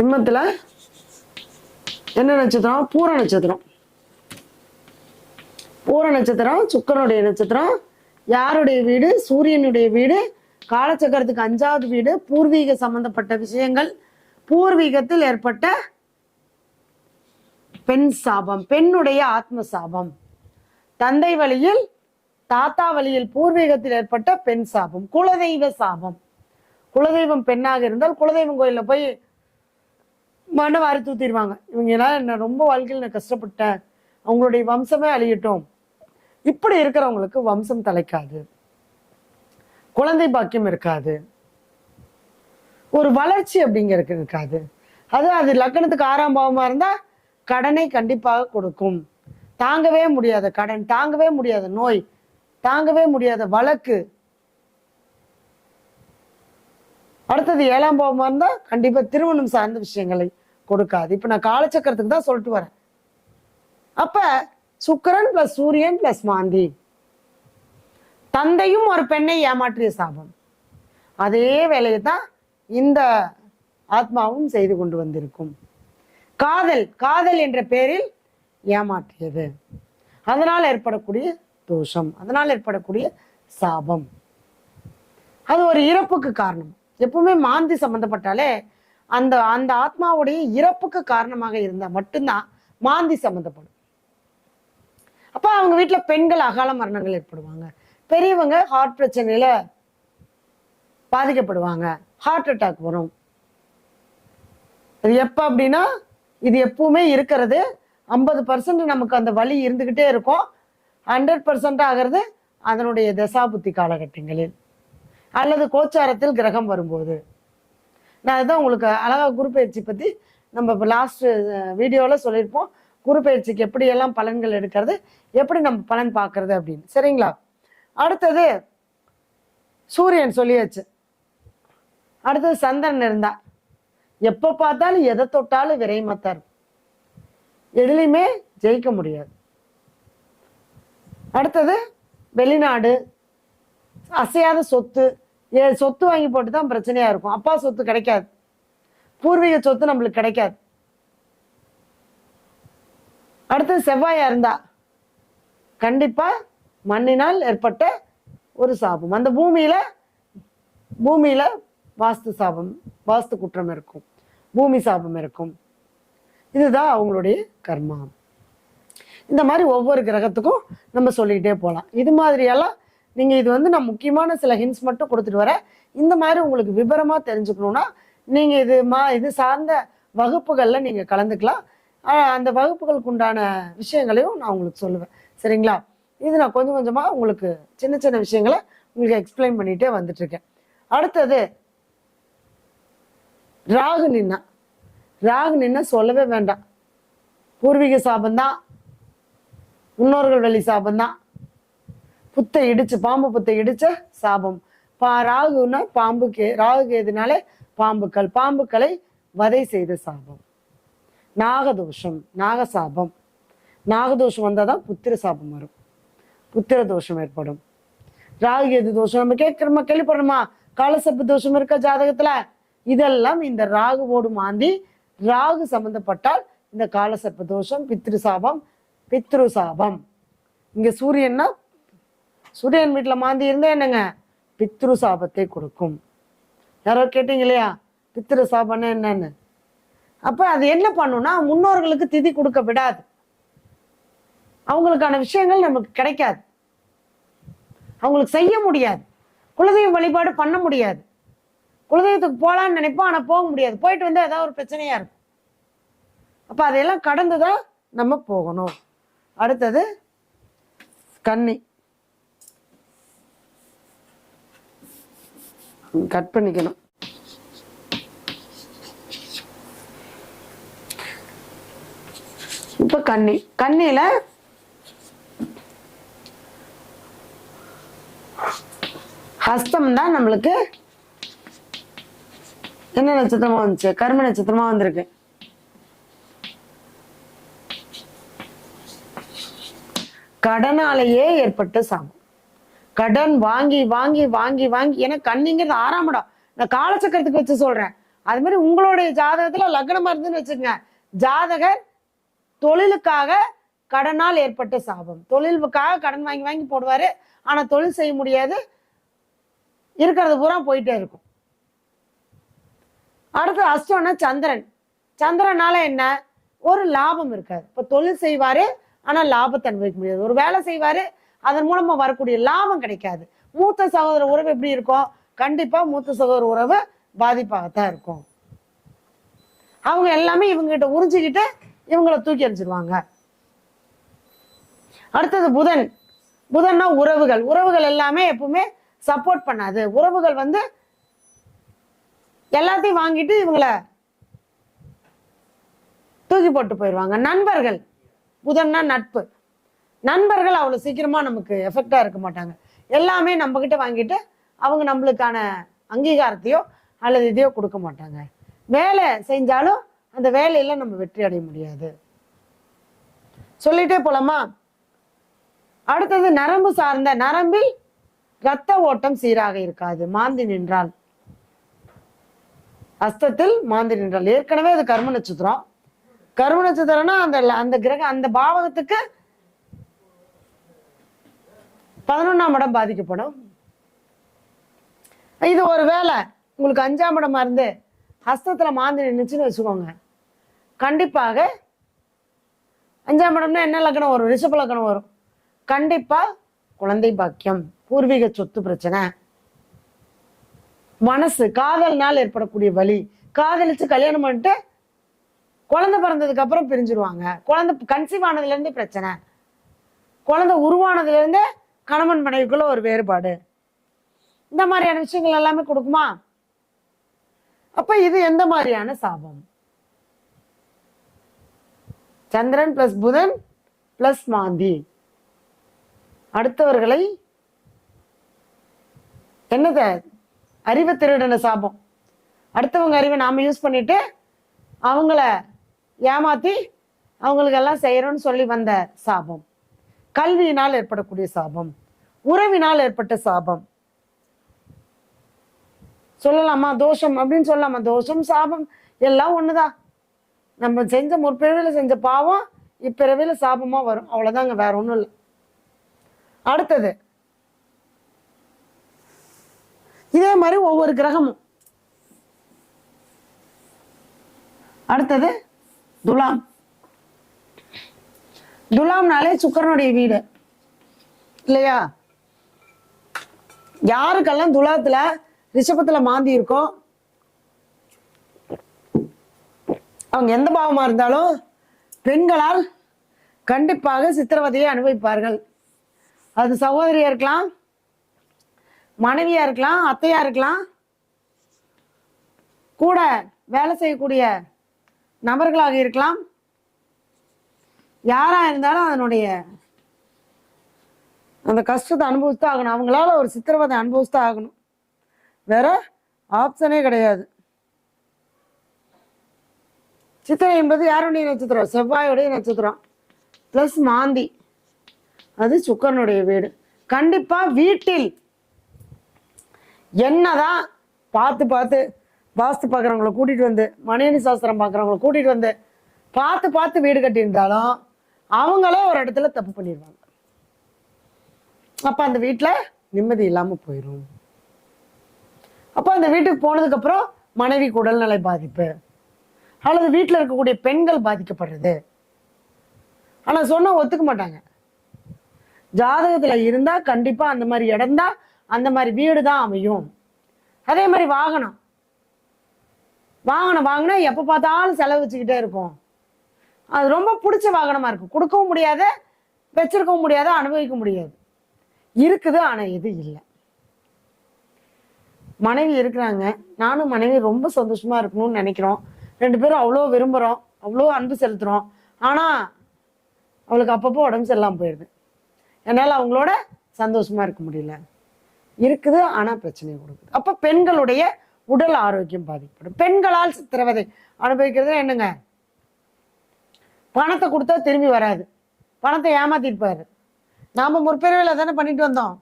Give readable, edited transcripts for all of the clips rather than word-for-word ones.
ஜென்மத்துல என்ன நட்சத்திரம்? பூர நட்சத்திரம். பூர நட்சத்திரம் சுக்கிரனுடைய நட்சத்திரம். யாருடைய வீடு? சூரியனுடைய வீடு. காலச்சக்கரத்துக்கு 5வது வீடு. பூர்வீக சம்பந்தப்பட்ட விஷயங்கள், பூர்வீகத்தில் ஏற்பட்ட பெண் சாபம், பெண்ணுடைய ஆத்ம சாபம், தந்தை வழியில் தாத்தா வழியில் பூர்வீகத்தில் ஏற்பட்ட பெண் சாபம், குலதெய்வ சாபம். குலதெய்வம் பெண்ணாக இருந்தால் குலதெய்வம் கோயில்ல போய் மண்ணை வாரி தூத்திடுவாங்க. இவங்க எல்லாம் என்ன ரொம்ப வாழ்க்கையில் நான் கஷ்டப்பட்டேன், அவங்களுடைய வம்சமே அழியட்டும். இப்படி இருக்கிறவங்களுக்கு வம்சம் தலைக்காது, குழந்தை பாக்கியம் இருக்காது, ஒரு வளர்ச்சி அப்படிங்கிறது இருக்காது. அது லக்னத்துக்கு 6ஆம் பாவமா இருந்தா கடனை கண்டிப்பாக கொடுக்கும். தாங்கவே முடியாத கடன், தாங்கவே முடியாத நோய், தாங்கவே முடியாத வழக்கு. அடுத்தது 7ஆம் பாவமா இருந்தா கண்டிப்பா திருமணம் சார்ந்த விஷயங்களை கொடுக்காது. இப்ப நான் காலச்சக்கரத்துக்கு தான் சொல்லிட்டு வரேன். அப்ப சுக்கிரன் பிளஸ் சூரியன் பிளஸ் மாந்தி, தந்தையும் ஒரு பெண்ணை ஏமாற்றிய சாபம். அதே வேலையை தான் இந்த ஆத்மாவும் செய்து கொண்டு வந்திருக்கும். காதல், காதல் என்ற பெயரில் ஏமாற்றியது, அதனால் ஏற்படக்கூடிய தோஷம், அதனால் ஏற்படக்கூடிய சாபம். அது ஒரு இறப்புக்கு காரணம். எப்பவுமே மாந்தி சம்பந்தப்பட்டாலே அந்த அந்த ஆத்மாவுடைய இறப்புக்கு காரணமாக இருந்தா மட்டும்தான் மாந்தி சம்பந்தப்படும். அப்ப அவங்க வீட்டுல பெண்கள் அகால மரணங்கள் ஏற்படுவாங்க, பெரியவங்க ஹார்ட் பிரச்சனையில பாதிக்கப்படுவாங்க, ஹார்ட் அட்டாக் வரும். அது எப்ப அப்படின்னா, இது எப்பவுமே இருக்கிறது. 50% நமக்கு அந்த வலி இருந்துகிட்டே இருக்கும். 100% ஆகிறது அதனுடைய தசாபுத்தி காலகட்டங்களில் அல்லது கோச்சாரத்தில் கிரகம் வரும்போது. நான் அதுதான் உங்களுக்கு அழகா குரு பயிற்சி பத்தி நம்ம இப்போ லாஸ்ட் வீடியோவில் சொல்லியிருப்போம். குரு பயிற்சிக்கு எப்படியெல்லாம் பலன்கள் எடுக்கிறது, எப்படி நம்ம பலன் பார்க்கறது அப்படின்னு. சரிங்களா? அடுத்தது சூரியன் சொல்லியாச்சு. அடுத்தது சந்திரன் இருந்தா எப்போ பார்த்தாலும் எதை தொட்டாலும் விரைமத்தா இருக்கும், எதுலையுமே ஜெயிக்க முடியாது. அடுத்தது வெளிநாடு, அசையாத சொத்து, சொத்து வாங்கி போட்டு தான் பிரச்சனையா இருக்கும். அப்பா சொத்து கிடைக்காது, பூர்வீக சொத்து நம்மளுக்கு கிடைக்காது. அடுத்தது செவ்வாயா இருந்தா கண்டிப்பா மண்ணினால் ஏற்பட்ட ஒரு சாபம், அந்த பூமியில வாஸ்து சாபம், வாஸ்து குற்றம் இருக்கும், பூமி சாபம் இருக்கும். இதுதான் அவங்களுடைய கர்மா. இந்த மாதிரி ஒவ்வொரு கிரகத்துக்கும் நம்ம சொல்லிக்கிட்டே போகலாம். இது மாதிரியெல்லாம் நீங்க இது நான் முக்கியமான சில ஹிண்ட்ஸ் மட்டும் கொடுத்துட்டு வரேன். இந்த மாதிரி உங்களுக்கு விபரமா தெரிஞ்சுக்கணும்னா நீங்க இது சார்ந்த வகுப்புகள்ல நீங்க கலந்துக்கலாம். அந்த வகுப்புகளுக்கு உண்டான விஷயங்களையும் நான் உங்களுக்கு சொல்லுவேன். சரிங்களா? இது நான் கொஞ்சம் கொஞ்சமா உங்களுக்கு சின்ன சின்ன விஷயங்களை உங்களுக்கு எக்ஸ்பிளைன் பண்ணிட்டே வந்துட்டு இருக்கேன். அடுத்தது ராகு நின்னா சொல்லவே வேண்டாம். பூர்வீக சாபந்தான், முன்னோர்கள் வழி சாபந்தான், புத்தை இடிச்சு, பாம்பு புத்தை இடிச்ச சாபம். ராகுன்னா ராகு கேதுனாலே பாம்புக்களை வதை செய்த சாபம். நாகதோஷம், நாகசாபம். நாகதோஷம் வந்தாதான் புத்திர சாபம் வரும், புத்திர தோஷம் ஏற்படும். ராகு கேது தோஷம் நம்ம கேள்விப்படுறோமா? காலசர்ப்ப தோஷம் இருக்க ஜாதகத்துல. இதெல்லாம் இந்த ராகுவோடு மாந்தி, ராகு சம்பந்தப்பட்டால் இந்த காலசர்ப்ப தோஷம், பித்ரு சாபம். இங்க சூரியன் வீட்டுல மாந்தி இருந்தா என்னங்க? பித்ரு சாபத்தை கொடுக்கும். யாரோ கேட்டீங்க இல்லையா பித்ரு சாபம்னா என்னன்னு? அப்ப அது என்ன பண்ணும்னா, முன்னோர்களுக்கு திதி கொடுக்க விடாது, அவங்களுக்கான விஷயங்கள் நமக்கு கிடைக்காது, அவங்களுக்கு செய்ய முடியாது, குலதெய்வ வழிபாடு பண்ண முடியாது. குலதெய்வத்துக்கு போகலான்னு நினைப்போம், ஆனா போக முடியாது. போயிட்டு வந்தா ஏதாவது ஒரு பிரச்சனையா இருக்கும். அப்ப அதையெல்லாம் கடந்துதான் நம்ம போகணும். அடுத்தது கன்னி. கட் பண்ணிக்கணும். இப்ப கன்னியில ஹஸ்தம் தான் நம்மளுக்கு என்ன நட்சத்திரமா வந்துச்சு? கர்ம நட்சத்திரமா வந்திருக்கு. கடனாலேயே ஏற்பட்ட சாபம். கடன் வாங்கி வாங்கி வாங்கி வாங்கி, ஏன்னா கன்னிங்கிறது 6ஆம் இடம். நான் காலச்சக்கரத்துக்கு வச்சு சொல்றேன். அது மாதிரி உங்களுடைய ஜாதகத்துல லக்னமா இருந்துன்னு வச்சுக்கோங்க, ஜாதகர் தொழிலுக்காக கடனால் ஏற்பட்ட சாபம். தொழிலுக்காக கடன் வாங்கி வாங்கி போடுவாரு, ஆனா தொழில் செய்ய முடியாது, இருக்கிறது பூரா போயிட்டே இருக்கும். அடுத்து அஷ்டம்னா சந்திரன். சந்திரனால என்ன, ஒரு லாபம் இருக்காது. இப்ப தொழில் செய்வாரு ஆனா லாபத்தை அனுபவிக்க முடியாது. ஒரு வேலை செய்வாரு, அதன் மூலமா வரக்கூடிய லாபம் கிடைக்காது. மூத்த சகோதர உறவு எப்படி இருக்கும், கண்டிப்பா மூத்த சகோதர உறவு பாதிப்பாகத்தான் இருக்கும். அவங்க எல்லாமே இவங்க கிட்ட உறிஞ்சிக்கிட்டு இவங்களை தூக்கி அடிச்சிருவாங்க. அடுத்தது புதன். புதன்னா உறவுகள். உறவுகள் எல்லாமே எப்பவுமே சப்போர்ட் பண்ணாது. உறவுகள் எல்லாத்தையும் வாங்கிட்டு இவங்களை தூக்கி போட்டு போயிடுவாங்க. நண்பர்கள். புதன்னா நட்பு. நண்பர்கள் அவ்வளவு சீக்கிரமா நமக்கு எஃபெக்டா இருக்க மாட்டாங்க. எல்லாமே நம்ம கிட்ட வாங்கிட்டு அவங்க நம்மளுக்கான அங்கீகாரத்தையோ அல்லது இதையோ கொடுக்க மாட்டாங்க. வேலை செஞ்சாலும் அந்த வேலையில நம்ம வெற்றி அடைய முடியாது. சொல்லிட்டே போலாமா? அடுத்தது நரம்பு சார்ந்த. நரம்பில் இரத்த ஓட்டம் சீராக இருக்காது, மாந்தி நின்றால். அஸ்தத்தில் மாந்தி நின்றால். ஏற்கனவே அது கர்ம நட்சத்திரம். கர்ம நட்சத்திரம்னா அந்த கிரகம் அந்த பாவகத்துக்கு 11ஆம் இடம் பாதிக்கப்படும். இது ஒரு வேலை உங்களுக்கு 5ஆம் இடமா இருந்து ஹஸ்தத்துல மாந்தி நின்றுச்சுன்னு வச்சுக்கோங்க, கண்டிப்பாக 5ஆம் இடம்னா என்ன லக்னம் வரும், ரிஷப லக்னம் வரும். கண்டிப்பா குழந்தை பாக்கியம், பூர்வீக சொத்து பிரச்சனை, மனசு காதல்னால் ஏற்படக்கூடிய வலி, காதலிச்சு கல்யாணம் பண்ணிட்டு குழந்தை பிறந்ததுக்கு அப்புறம் பிரிஞ்சிருவாங்க, குழந்தை கன்சீவ் ஆனதுல இருந்து பிரச்சனை, குழந்தை உருவானதுல இருந்து கணவன் மனைவிக்குள்ள ஒரு வேறுபாடு, இந்த மாதிரியான விஷயங்கள் எல்லாமே கொடுக்குமா? அப்ப இது எந்த மாதிரியான சாபம்? சந்திரன் பிளஸ் புதன் பிளஸ் மாந்தி. அடுத்தவர்களை என்னத அறிவை திருடன சாபம். அடுத்தவங்க அறிவை நாம யூஸ் பண்ணிட்டு அவங்கள ஏமாத்தி அவங்களுக்கு எல்லாம் செய்யறோம்னு சொல்லி வந்த சாபம். கல்வியினால் ஏற்படக்கூடிய சாபம், உறவினால் ஏற்பட்ட சாபம். சொல்லலாமா தோஷம் அப்படின்னு சொல்லலாமா? தோஷம் சாபம் எல்லாம் ஒண்ணுதான். நம்ம செஞ்ச முற்பிறவில செஞ்ச பாவம் இப்பிறவில சாபமா வரும், அவ்வளவுதாங்க, வேற ஒண்ணும் இல்லை. அடுத்தது இதே மாதிரி ஒவ்வொரு கிரகமும். அடுத்தது துலாம். துலாம்னாலே சுக்கிரனுடைய வீடு இல்லையா? யாருக்கெல்லாம் துலாத்துல ரிஷபத்துல மாந்தி இருக்கோ அவங்க எந்த பாவமா இருந்தாலும் பெண்களால் கண்டிப்பாக சித்திரவதையை அனுபவிப்பார்கள். அது சகோதரியா இருக்கலாம், மனைவியா இருக்கலாம், அத்தையா இருக்கலாம், கூட வேலை செய்யக்கூடிய நபர்களாக இருக்கலாம். யாரா இருந்தாலும் அதனுடைய அந்த கஷ்டத்தை அனுபவிச்சுதான் ஆகணும். அவங்களால ஒரு சித்திரவதை அனுபவிச்சுதான் ஆகணும், வேற ஆப்ஷனே கிடையாது. சித்திரை என்பது யாருடைய நட்சத்திரம்? செவ்வாயுடைய நட்சத்திரம் பிளஸ் மாந்தி, அது சுக்கிரனுடைய வீடு. கண்டிப்பா வீட்டில் என்னதான் பார்த்து பார்த்து வாஸ்து பார்க்குறவங்களை கூட்டிட்டு வந்து, மனைவி சாஸ்திரம் பார்க்குறவங்களை கூட்டிட்டு வந்து பார்த்து பார்த்து வீடு கட்டியிருந்தாலும் அவங்களே ஒரு இடத்துல தப்பு பண்ணிடுவாங்க. அப்ப அந்த வீட்டுல நிம்மதி இல்லாம போயிடும். அப்ப அந்த வீட்டுக்கு போனதுக்கு அப்புறம் மனைவிக்கு உடல்நிலை பாதிப்பு அல்லது வீட்டுல இருக்கக்கூடிய பெண்கள் பாதிக்கப்படுறது. ஆனா சொன்னா ஒத்துக்க மாட்டாங்க. ஜாதகத்துல இருந்தா கண்டிப்பா அந்த மாதிரி இடம் தான், அந்த மாதிரி வீடு தான் அமையும். அதே மாதிரி வாகனம் வாங்கினா எப்ப பார்த்தாலும் செலவு வச்சுக்கிட்டே இருக்கும். அது ரொம்ப பிடிச்ச வாகனமா இருக்கும், கொடுக்கவும் முடியாது, வச்சிருக்கவும் முடியாது, அனுபவிக்க முடியாது. இருக்குது ஆனா இது இல்லை. மனைவி இருக்கிறாங்க, நானும் மனைவி ரொம்ப சந்தோஷமா இருக்கணும்னு நினைக்கிறோம், 2 பேரும் அவ்வளோ விரும்புறோம், அவ்வளோ அன்பு செலுத்துறோம். ஆனா அவளுக்கு அப்பப்போ உடம்பு சரியில்லாம போயிடுது, என்னால அவங்களோட சந்தோஷமா இருக்க முடியல. இருக்குது ஆனா பிரச்சனையை கொடுக்குது. அப்ப பெண்களுடைய உடல் ஆரோக்கியம் பாதிக்கப்படும். பெண்களால் சித்திரவதை அனுபவிக்கிறது என்னங்க? பணத்தை கொடுத்தா திரும்பி வராது, பணத்தை ஏமாத்திருப்பாரு. நாம முற்பிறவில தானே பண்ணிட்டு வந்தோம்.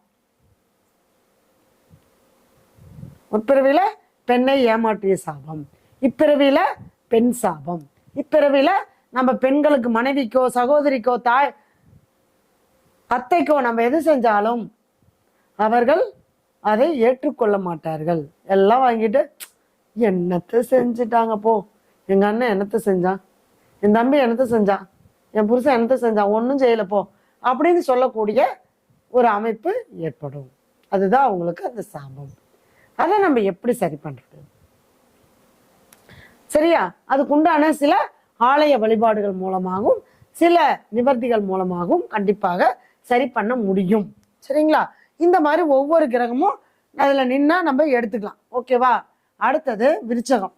முற்பிறவில பெண்ணை ஏமாற்றிய சாபம். இப்பிறவியில பெண் சாபம். இப்பிறவியில நம்ம பெண்களுக்கு, மனைவிக்கோ சகோதரிக்கோ தாய் அத்தைக்கோ நம்ம எது செஞ்சாலும் அவர்கள் அதை ஏற்றுக்கொள்ள மாட்டார்கள். எல்லாம் வாங்கிட்டு என்னத்தை செஞ்சுட்டாங்க போ, எங்க அண்ணன் என்னத்தை செஞ்சான், என் தம்பி என்னத்தை செஞ்சான், என் புருஷன் என்னத்தை செஞ்சான், ஒன்றும் செய்யல போ அப்படின்னு சொல்லக்கூடிய ஒரு அமைப்பு ஏற்படும். அதுதான் அவங்களுக்கு அந்த சாபம். அதை நம்ம எப்படி சரி பண்றது? சரியா? அதுக்குண்டான சில ஆலய வழிபாடுகள் மூலமாகவும் சில நிவர்த்திகள் மூலமாகவும் கண்டிப்பாக சரி பண்ண முடியும். சரிங்களா? இந்த மாதிரி ஒவ்வொரு கிரகமும் அதுல நின்னா நம்ம எடுத்துக்கலாம். ஓகேவா? அடுத்தது விருச்சகம்.